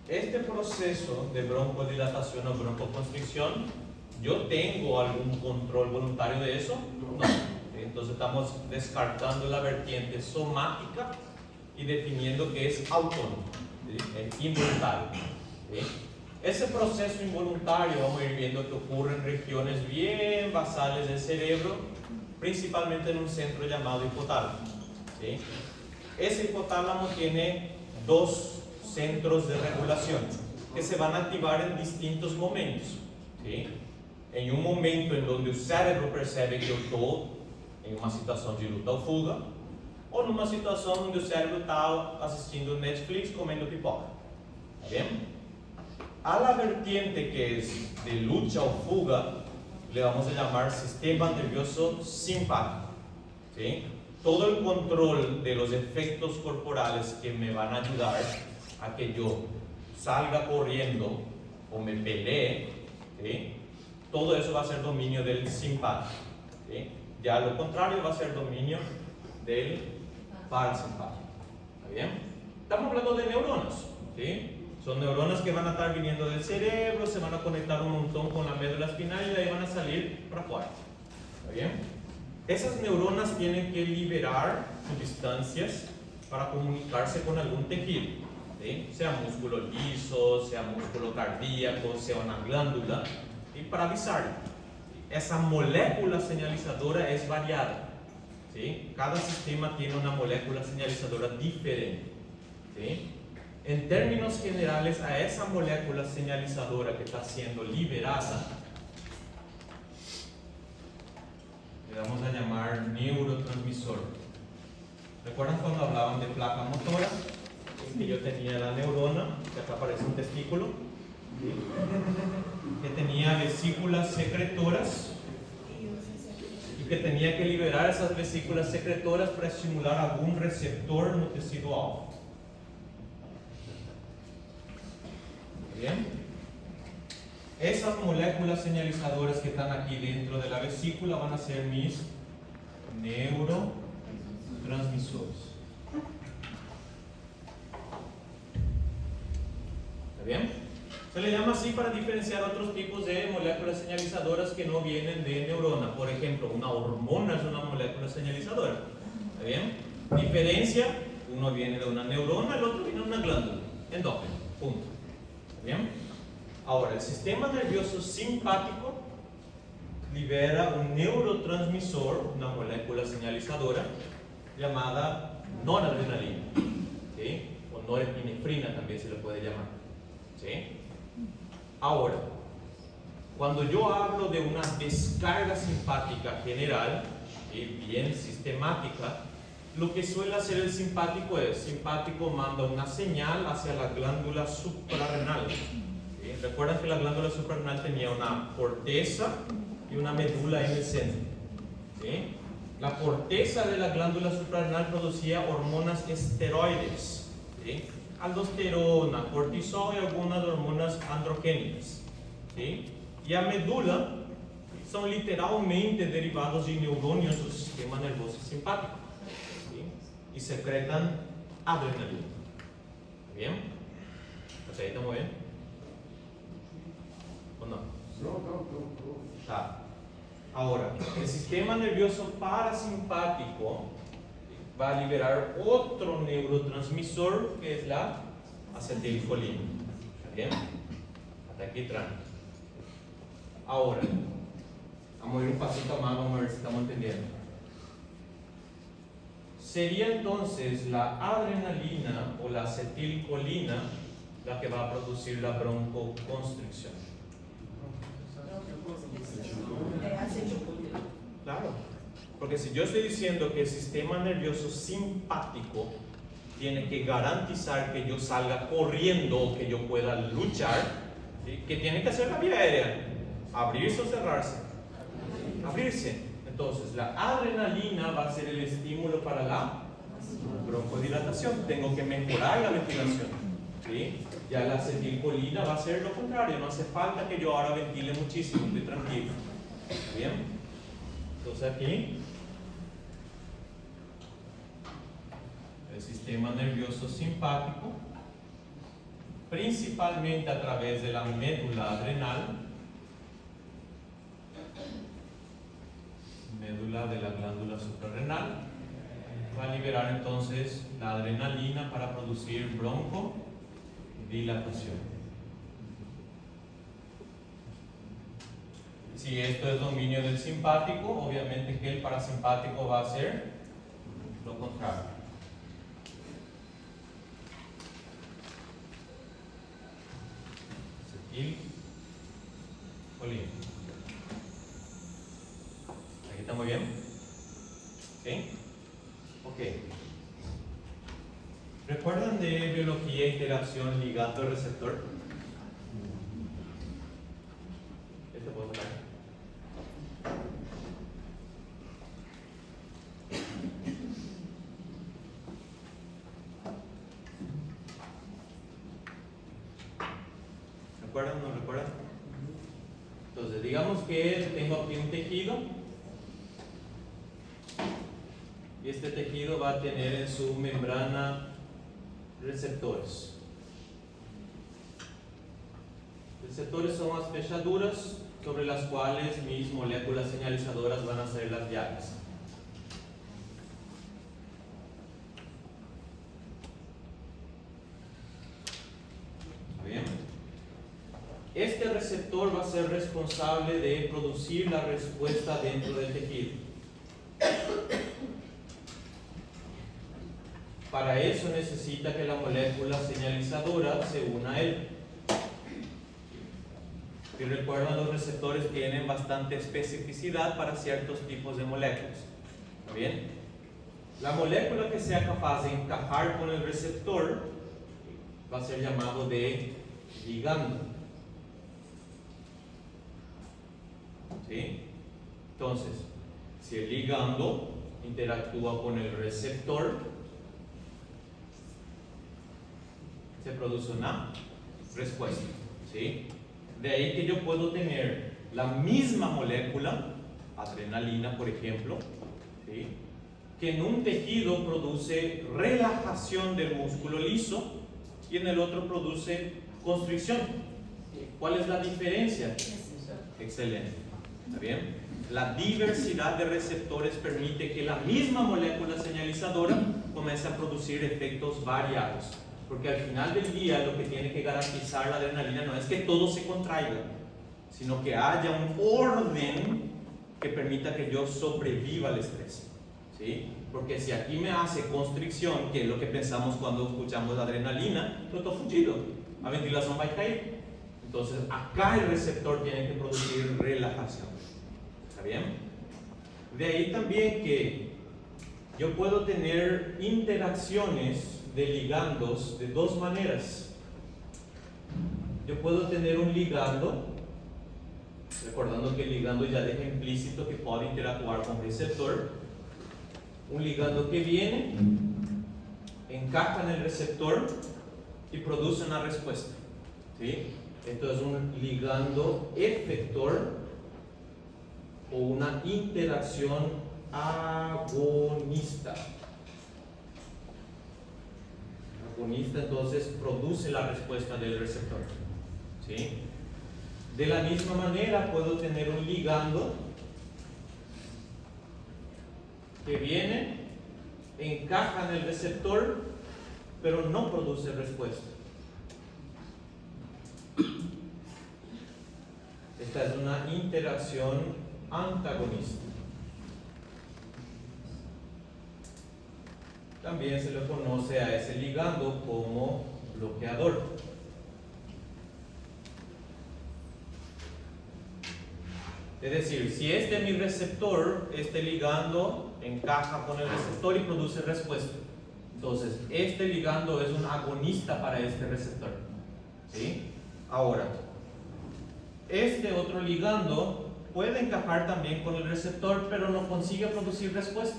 Este proceso de broncodilatación o broncoconstricción, ¿yo tengo algún control voluntario de eso? No. Entonces estamos descartando la vertiente somática y definiendo que es autónomo, ¿sí? Es involuntario. ¿Sí? Ese proceso involuntario vamos a ir viendo que ocurre en regiones bien basales del cerebro, principalmente en un centro llamado hipotálamo. ¿Sí? Ese hipotálamo tiene dos centros de regulación que se van a activar en distintos momentos. ¿Sí? En un momento en donde el cerebro percebe que yo estoy en una situación de luta o fuga, o en una situación donde el cerebro está asistiendo Netflix comiendo pipoca. ¿Está bien? A la vertiente que es de lucha o fuga le vamos a llamar sistema nervioso simpático. ¿Sí? Todo el control de los efectos corporales que me van a ayudar a que yo salga corriendo o me pelee, ¿sí? Todo eso va a ser dominio del simpático. ¿Sí? Ya lo contrario va a ser dominio del parasimpático. ¿Está bien? Estamos hablando de neuronas. ¿Sí? Son neuronas que van a estar viniendo del cerebro, se van a conectar un montón con la médula espinal y de ahí van a salir para afuera. ¿Está bien? Esas neuronas tienen que liberar sustancias para comunicarse con algún tejido, ¿sí? Sea músculo liso, sea músculo cardíaco, sea una glándula, y para avisarle. Esa molécula señalizadora es variada, ¿sí? Cada sistema tiene una molécula señalizadora diferente, ¿sí? En términos generales, a esa molécula señalizadora que está siendo liberada le vamos a llamar neurotransmisor. ¿Recuerdan cuando hablaban de placa motora? Que yo tenía la neurona, que acá aparece un testículo, ¿sí? Que tenía vesículas secretoras y que tenía que liberar esas vesículas secretoras para estimular algún receptor en el tecido alfa. ¿Bien? Esas moléculas señalizadoras que están aquí dentro de la vesícula van a ser mis neurotransmisores. ¿Está bien? Se le llama así para diferenciar otros tipos de moléculas señalizadoras que no vienen de neurona. Por ejemplo, una hormona es una molécula señalizadora. ¿Está bien? Diferencia, uno viene de una neurona, el otro viene de una glándula endógena. Punto. ¿Está bien? Ahora, el sistema nervioso simpático libera un neurotransmisor, una molécula señalizadora llamada noradrenalina, ¿sí? O norepinefrina también se le puede llamar, ¿sí? Ahora, cuando yo hablo de una descarga simpática general, ¿sí? Bien sistemática, lo que suele hacer el simpático manda una señal hacia la glándula suprarrenal. Recuerdan que la glándula suprarrenal tenía una corteza y una médula en el centro, ¿sí? La corteza de la glándula suprarrenal producía hormonas esteroides, ¿sí? Aldosterona, cortisol y algunas hormonas androgénicas, ¿sí? Y la médula son literalmente derivados de neuronas del sistema nervioso simpático, ¿sí? Y secretan adrenalina. ¿Bien? ¿Hasta ahí estamos bien? ¿O no? No. Tá. Ahora, el sistema nervioso parasimpático va a liberar otro neurotransmisor que es la acetilcolina. ¿Bien? Hasta aquí tranquilo. Ahora, vamos a ir un pasito más, vamos a ver si estamos entendiendo. Sería entonces la adrenalina o la acetilcolina la que va a producir la broncoconstricción. Claro, porque si yo estoy diciendo que el sistema nervioso simpático tiene que garantizar que yo salga corriendo o que yo pueda luchar, ¿sí? ¿Qué tiene que hacer la vía aérea? ¿Abrirse o cerrarse? Abrirse. Entonces la adrenalina va a ser el estímulo para la broncodilatación. Tengo que mejorar la ventilación, ¿sí? Ya la acetilcolina va a ser lo contrario, no hace falta que yo ahora ventile muchísimo, estoy tranquilo. ¿Bien? Entonces aquí el sistema nervioso simpático, principalmente a través de la médula adrenal, médula de la glándula suprarrenal, va a liberar entonces la adrenalina para producir broncodilatación. Si esto es dominio del simpático, obviamente que el parasimpático va a hacer lo contrario. Acetilcolina. ¿Aquí está muy bien? ¿Sí? Ok. ¿Recuerdan de biología, interacción, ligando-receptor? ¿Este puedo hablar? ¿Recuerdan o no recuerdan? Entonces, digamos que tengo aquí un tejido y este tejido va a tener en su membrana receptores. Receptores son las fechaduras sobre las cuales mis moléculas señalizadoras van a ser las llaves. este receptor va a ser responsable de producir la respuesta dentro del tejido. Para eso necesita que la molécula señalizadora se una a él. Si recuerdan, los receptores tienen bastante especificidad para ciertos tipos de moléculas. ¿Está bien? La molécula que sea capaz de encajar con el receptor va a ser llamado de ligando. ¿Sí? Entonces, si el ligando interactúa con el receptor, se produce una respuesta. ¿Sí? De ahí que yo puedo tener la misma molécula, adrenalina por ejemplo, ¿sí?, que en un tejido produce relajación del músculo liso y en el otro produce constricción. ¿Cuál es la diferencia? Excelente. ¿Está bien? La diversidad de receptores permite que la misma molécula señalizadora comience a producir efectos variados. Porque al final del día lo que tiene que garantizar la adrenalina no es que todo se contraiga, sino que haya un orden que permita que yo sobreviva al estrés. ¿Sí? Porque si aquí me hace constricción, que es lo que pensamos cuando escuchamos adrenalina, no estoy fugido, la ventilación va a caer. Entonces acá el receptor tiene que producir relajación. ¿Está bien? De ahí también que yo puedo tener interacciones de ligandos de dos maneras. Yo puedo tener un ligando, recordando que el ligando ya deja implícito que puede interactuar con receptor. Un ligando que viene, encaja en el receptor y produce una respuesta. ¿Sí? Esto es un ligando efector o una interacción agonista. Agonista entonces produce la respuesta del receptor. ¿Sí? De la misma manera puedo tener un ligando que viene, encaja en el receptor, pero no produce respuesta. Esta es una interacción antagonista. También se le conoce a ese ligando como bloqueador. Es decir, si este es mi receptor, este ligando encaja con el receptor y produce respuesta. Entonces, este ligando es un agonista para este receptor. ¿Sí? Ahora, este otro ligando puede encajar también con el receptor, pero no consigue producir respuesta.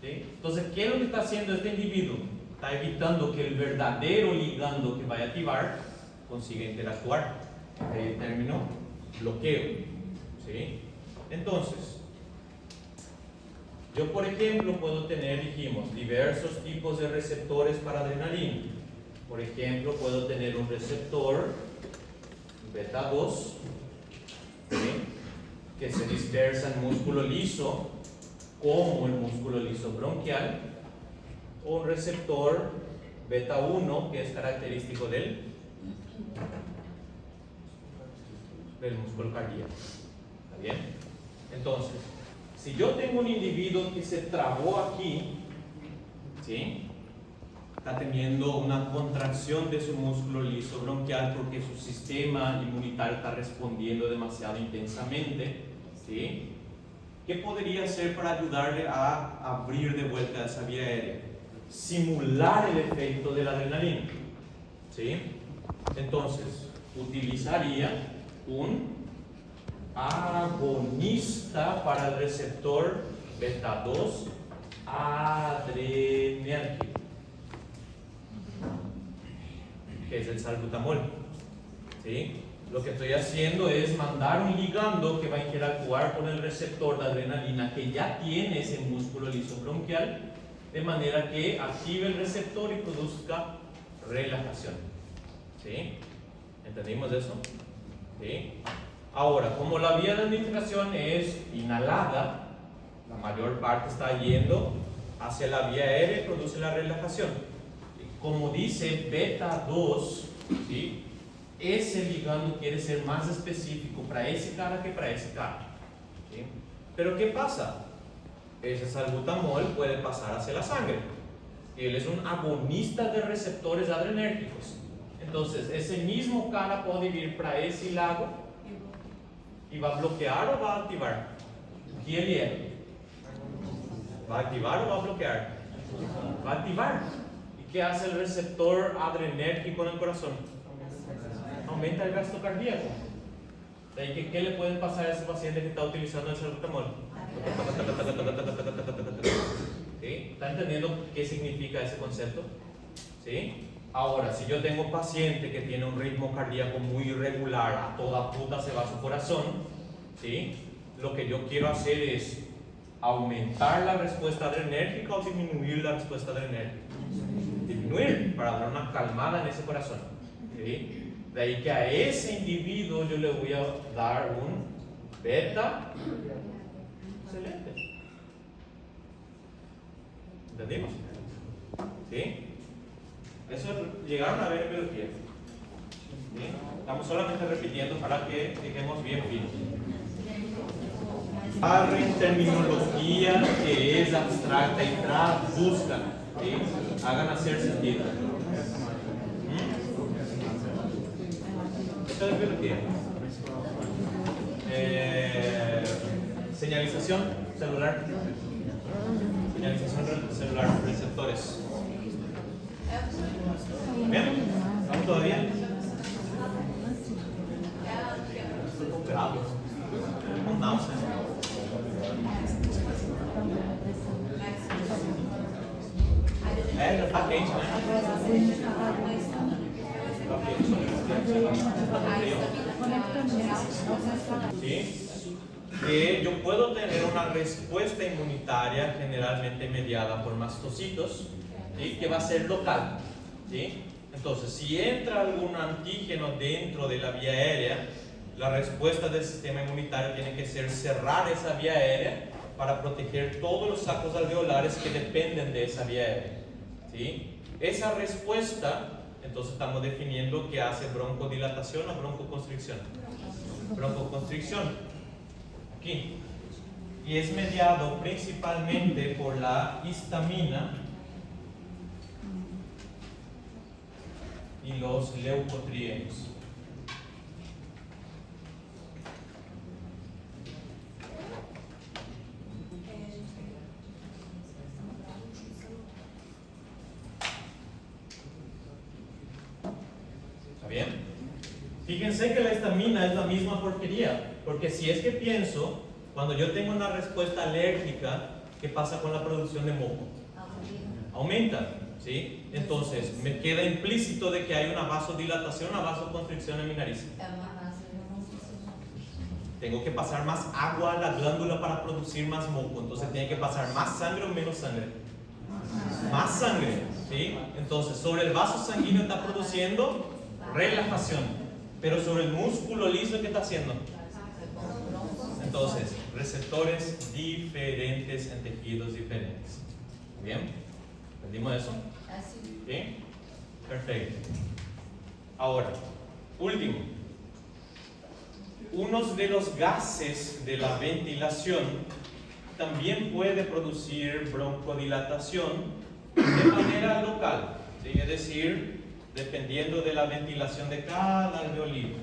¿Sí? Entonces, ¿qué es lo que está haciendo este individuo? Está evitando que el verdadero ligando que vaya a activar consiga interactuar. El término bloqueo. ¿Sí? Entonces, yo por ejemplo puedo tener, dijimos, diversos tipos de receptores para adrenalina. Por ejemplo, puedo tener un receptor beta 2, ¿sí?, que se dispersa en músculo liso, como el músculo liso bronquial, o un receptor beta 1 que es característico del músculo cardíaco. ¿Está bien? Entonces, si yo tengo un individuo que se trabó aquí, ¿sí?, está teniendo una contracción de su músculo liso bronquial porque su sistema inmunitario está respondiendo demasiado intensamente, ¿sí?, ¿qué podría hacer para ayudarle a abrir de vuelta esa vía aérea? Simular el efecto de la adrenalina. ¿Sí? Entonces, utilizaría un agonista para el receptor beta 2 adrenérgico, que es el salbutamol. ¿Sí? Lo que estoy haciendo es mandar un ligando que va a interactuar con el receptor de adrenalina que ya tiene ese músculo liso bronquial, de manera que active el receptor y produzca relajación. ¿Sí? ¿Entendimos eso? ¿Sí? Ahora, como la vía de administración es inhalada, la mayor parte está yendo hacia la vía aérea y produce la relajación. Como dice beta 2, ¿sí?, ese ligando quiere ser más específico para ese cara que para ese cara. ¿Sí? Pero ¿qué pasa? Ese salbutamol puede pasar hacia la sangre. Él es un agonista de receptores adrenérgicos. Entonces, ese mismo cara puede ir para ese lado y va a bloquear o va a activar. ¿Qué él es? ¿Va a activar o va a bloquear? Va a activar. ¿Y qué hace el receptor adrenérgico en el corazón? Aumenta el gasto cardíaco. ¿Qué le puede pasar a ese paciente que está utilizando el salbutamol? ¿Sí? ¿Está entendiendo qué significa ese concepto? ¿Sí? Ahora, si yo tengo un paciente que tiene un ritmo cardíaco muy irregular, a toda puta se va su corazón, ¿sí? Lo que yo quiero hacer es aumentar la respuesta adrenérgica o disminuir la respuesta adrenérgica. Disminuir para dar una calmada en ese corazón. ¿Sí? De ahí que a ese individuo yo le voy a dar un beta. Excelente. ¿Entendimos? ¿Sí? Eso llegaron a ver en biología. ¿Sí? Estamos solamente repitiendo para que dejemos bien fino. Agarren terminología que es abstracta y traduzcan. ¿Sí? Hagan hacer sentido. Esto es biología. Señalización celular. Señalización celular, receptores. ¿Bien? ¿Vamos todavía? Bravo. Un náusea. Já está quente, né? ¿Sí? Que yo puedo tener una respuesta inmunitaria generalmente mediada por mastocitos, ¿sí? Que va a ser local, ¿sí? Entonces, si entra algún antígeno dentro de la vía aérea, la respuesta del sistema inmunitario tiene que ser cerrar esa vía aérea para proteger todos los sacos alveolares que dependen de esa vía aérea, ¿sí? Esa respuesta, entonces estamos definiendo que hace broncodilatación o broncoconstricción. Broncoconstricción. Aquí. Y es mediado principalmente por la histamina y los leucotrienos. ¿Está bien? Fíjense que la histamina es la misma porquería, porque si es que pienso, cuando yo tengo una respuesta alérgica, ¿qué pasa con la producción de moco? Aumenta, ¿sí? Entonces, me queda implícito de que hay una vasodilatación, una vasoconstricción en mi nariz. Tengo que pasar más agua a la glándula para producir más moco, entonces tiene que pasar más sangre o menos sangre. Más sangre, ¿sí? Entonces, sobre el vaso sanguíneo está produciendo relajación, pero sobre el músculo liso, ¿qué está haciendo? Entonces, receptores diferentes en tejidos diferentes. ¿Bien? ¿Entendimos eso? ¿Sí? Perfecto. Ahora, último. Uno de los gases de la ventilación también puede producir broncodilatación de manera local, ¿sí? Es decir, dependiendo de la ventilación de cada alveolito.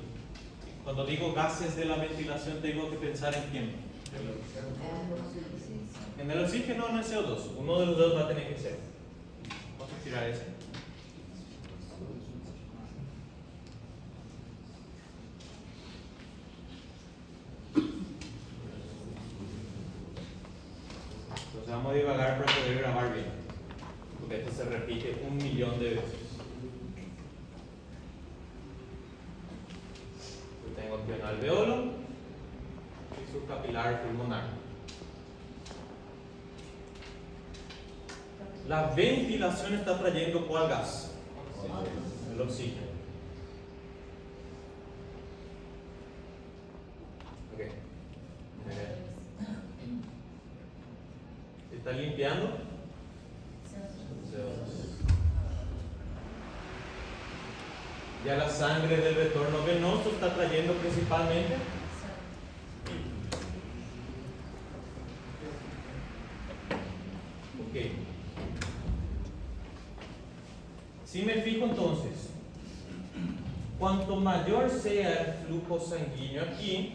Cuando digo gases de la ventilación, tengo que pensar en quién. En el oxígeno o en el CO2. Uno de los dos va a tener que ser. Vamos a tirar ese. Entonces vamos a divagar para poder grabar bien, porque esto se repite 1.000.000 de veces. Yo tengo aquí un alveolo y su capilar pulmonar. La ventilación está trayendo ¿cuál gas? El oxígeno. Ok. ¿Se está limpiando? CO2. Ya la sangre del retorno venoso está trayendo principalmente. Ok. Si me fijo entonces, cuanto mayor sea el flujo sanguíneo aquí,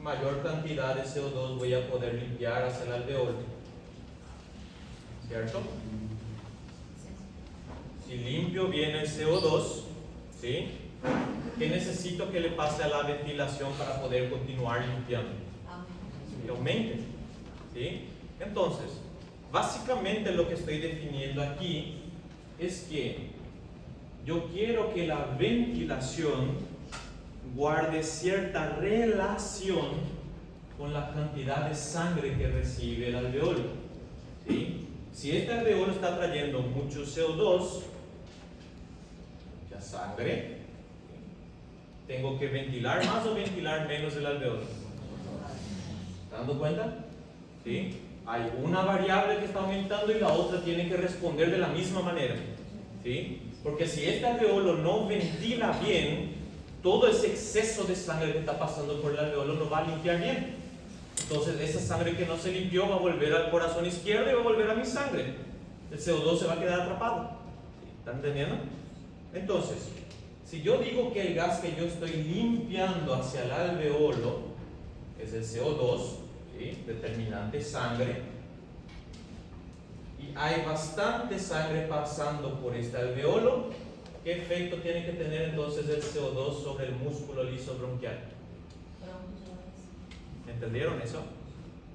mayor cantidad de CO2 voy a poder limpiar hacia el alveolo. ¿Cierto? Si limpio bien el CO2, ¿sí? ¿Qué necesito que le pase a la ventilación para poder continuar limpiando? Que aumente. ¿Sí? Entonces, básicamente lo que estoy definiendo aquí es que yo quiero que la ventilación guarde cierta relación con la cantidad de sangre que recibe el alveolo. ¿Sí? Si este alveolo está trayendo mucho CO2, mucha sangre, tengo que ventilar más o ventilar menos el alveolo. ¿Están dando cuenta? ¿Sí? Hay una variable que está aumentando y la otra tiene que responder de la misma manera. ¿Sí? Porque si este alveolo no ventila bien, todo ese exceso de sangre que está pasando por el alveolo no va a limpiar bien. Entonces esa sangre que no se limpió va a volver al corazón izquierdo y va a volver a mi sangre. El CO2 se va a quedar atrapado. ¿Están entendiendo? Entonces, si yo digo que el gas que yo estoy limpiando hacia el alveolo es el CO2, ¿sí? Determinante sangre, y hay bastante sangre pasando por este alveolo, ¿qué efecto tiene que tener entonces el CO2 sobre el músculo liso bronquial? ¿Entendieron eso?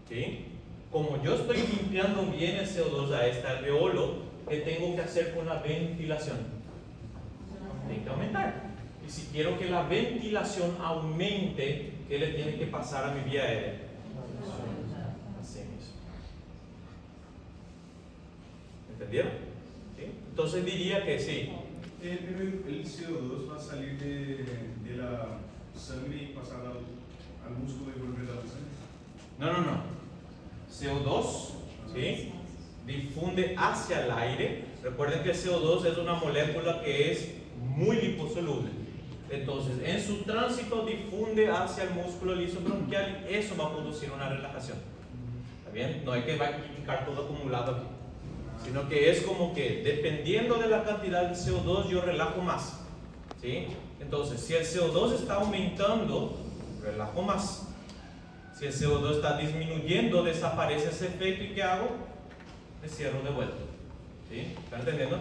¿Sí? Como yo estoy limpiando bien el CO2 a este alveolo, ¿qué tengo que hacer con la ventilación? Tiene que aumentar. Y si quiero que la ventilación aumente, ¿qué le tiene que pasar a mi vía aérea? Así mismo. ¿Entendieron? ¿Sí? Entonces diría que sí. Pero el CO2 va a salir de la sangre y pasar al músculo y volver a la sangre. No. CO2, ¿sí? Difunde hacia el aire. Recuerden que el CO2 es una molécula que es muy liposoluble. Entonces, en su tránsito difunde hacia el músculo liso bronquial y eso va a producir una relajación. ¿Está bien? No hay que quedar todo acumulado aquí, sino que es como que dependiendo de la cantidad de CO2 yo relajo más. ¿Sí? Entonces, si el CO2 está aumentando, relajo más. Si el CO2 está disminuyendo, desaparece ese efecto y ¿qué hago? Me cierro de vuelta. ¿Sí? ¿Están entendiendo?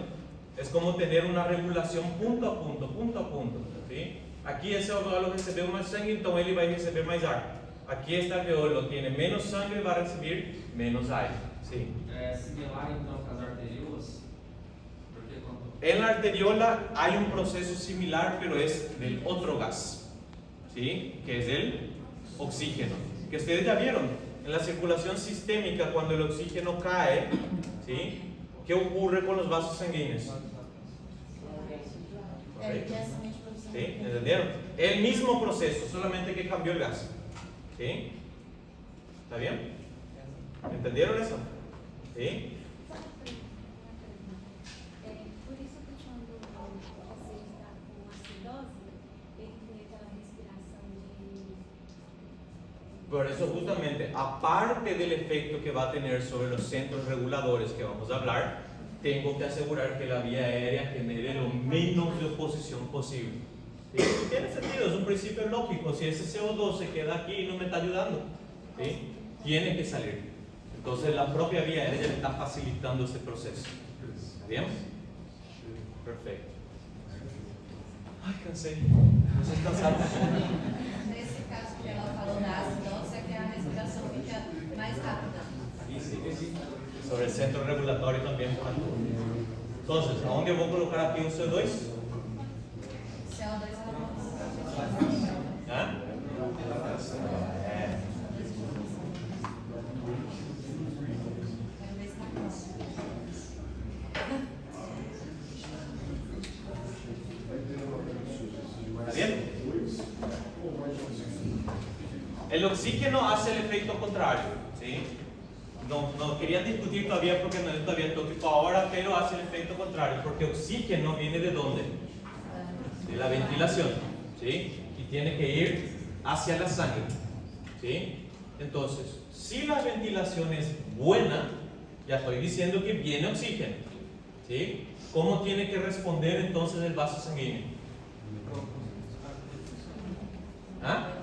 Es como tener una regulación punto a punto, punto a punto. ¿Sí? Aquí esse alveolo recebeu mais sangue, então ele vai receber mais ar. Aqui este alveolo tiene menos sangre, vai receber menos aire. ¿Sí? É similar então com as arteriolas? Porque quando... En la arteriola hay un proceso similar, pero es del otro gas, ¿sí? Que es el oxígeno, que ustedes ya vieron en la circulación sistémica. Cuando el oxígeno cae, ¿sí? ¿Qué ocurre con los vasos sanguíneos? ¿Sí? ¿Entendieron? El mismo proceso, solamente que cambió el gas. ¿Sí? ¿Está bien? ¿Entendieron eso? ¿Sí? Por isso que quando você está com acidose, ele tem aquela respiração de... Por eso justamente, aparte del efecto que va a tener sobre los centros reguladores que vamos a hablar, tengo que asegurar que la vía aérea genere lo menos de oposición posible. ¿Sí? Tiene sentido, es un principio lógico. Si ese CO2 se queda aquí y no me está ayudando, ¿sí? Tiene que salir. Entonces la propia vía aérea le está facilitando ese proceso. ¿Está bien? Perfecto. Ay, cansé. ¿Vocês cansaram? Nesse caso que ela falou da acidose, é que a respiração fica mais rápida. Sí. Sobre el centro regulatorio también. Entonces, ¿a dónde voy a colocar aquí un CO2? CO2 ela ¿Ah? Quero ver se tá próximo. ¿Está bien? El oxígeno hace el efecto contrario, ¿sí? No quería discutir todavía porque no es todavía tópico ahora, pero hace el efecto contrario, porque oxígeno viene ¿de dónde? de la ventilación, ¿sí? Y tiene que ir hacia la sangre, ¿sí? Entonces, si la ventilación es buena, ya estoy diciendo que viene oxígeno, ¿sí? ¿Cómo tiene que responder entonces el vaso sanguíneo? ¿Ah?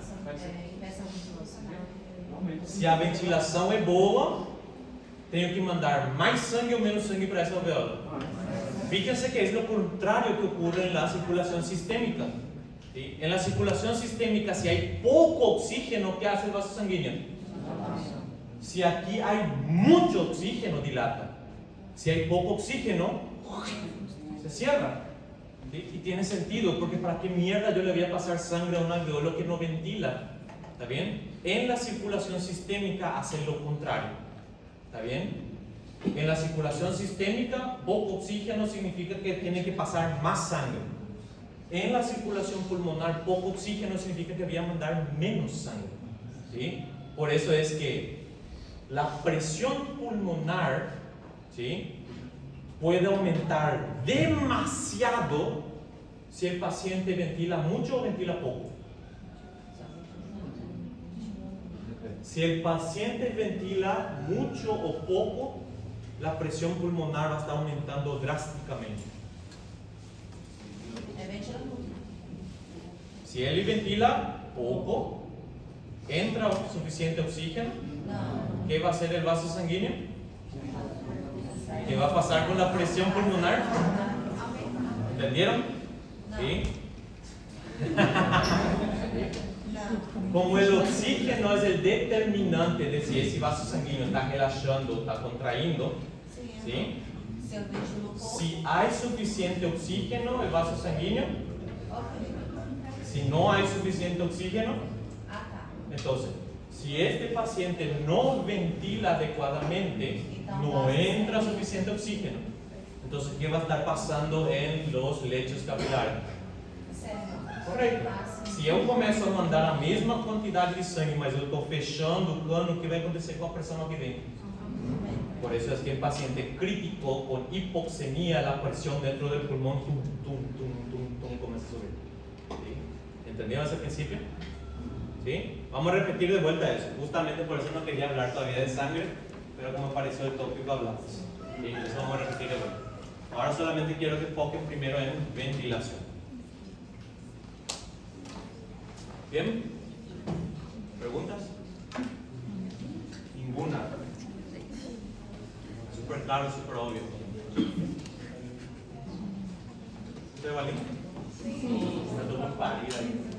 Se a ventilação é boa, tenho que mandar mais sangue ou menos sangue para essa alvéola. Fíjense que es lo contrario que ocurre en la circulación sistémica. ¿Sí? En la circulación sistémica, si hay poco oxígeno, ¿qué hace el vaso sanguíneo? Si aquí hay mucho oxígeno, dilata. Si hay poco oxígeno, se cierra. ¿Sí? Y tiene sentido, porque ¿para qué mierda yo le voy a pasar sangre a un alveolo que no ventila? ¿Está bien? En la circulación sistémica hace lo contrario. ¿Está bien? En la circulación sistémica, poco oxígeno significa que tiene que pasar más sangre. En la circulación pulmonar, poco oxígeno significa que voy a mandar menos sangre. ¿Sí? Por eso es que la presión pulmonar, ¿sí?, puede aumentar demasiado si el paciente ventila mucho o ventila poco. Si el paciente ventila mucho o poco, la presión pulmonar va a estar aumentando drásticamente. Si él ventila poco, entra suficiente oxígeno, ¿qué va a hacer el vaso sanguíneo? ¿Qué va a pasar con la presión pulmonar? ¿Entendieron? ¿Sí? Como el oxígeno es el determinante de si ese vaso sanguíneo está relajando o está contrayendo, ¿sí? Si hay suficiente oxígeno, el vaso sanguíneo. Si no hay suficiente oxígeno, entonces, si este paciente no ventila adecuadamente, no entra suficiente oxígeno. Entonces, ¿qué va a estar pasando en los lechos capilares? Correcto. Se eu começo a mandar a mesma quantidade de sangue, mas eu estou fechando o cano, o que vai acontecer com a pressão aqui dentro? Por eso es que el paciente crítico con hipoxemia, la presión dentro del pulmón comienza a subir. ¿Sí? ¿Entendieron ese principio? ¿Sí? Vamos a repetir de vuelta eso. Justamente por eso no quería hablar todavía de sangre, pero como pareció el tópico hablamos. ¿Sí? Entonces vamos a repetir de vuelta. Ahora solamente quiero que enfoquen primero en ventilación. ¿Bien? ¿Preguntas? Ninguna. Súper claro, súper obvio. ¿Usted, Valín? Sí. Está todo para ir ahí.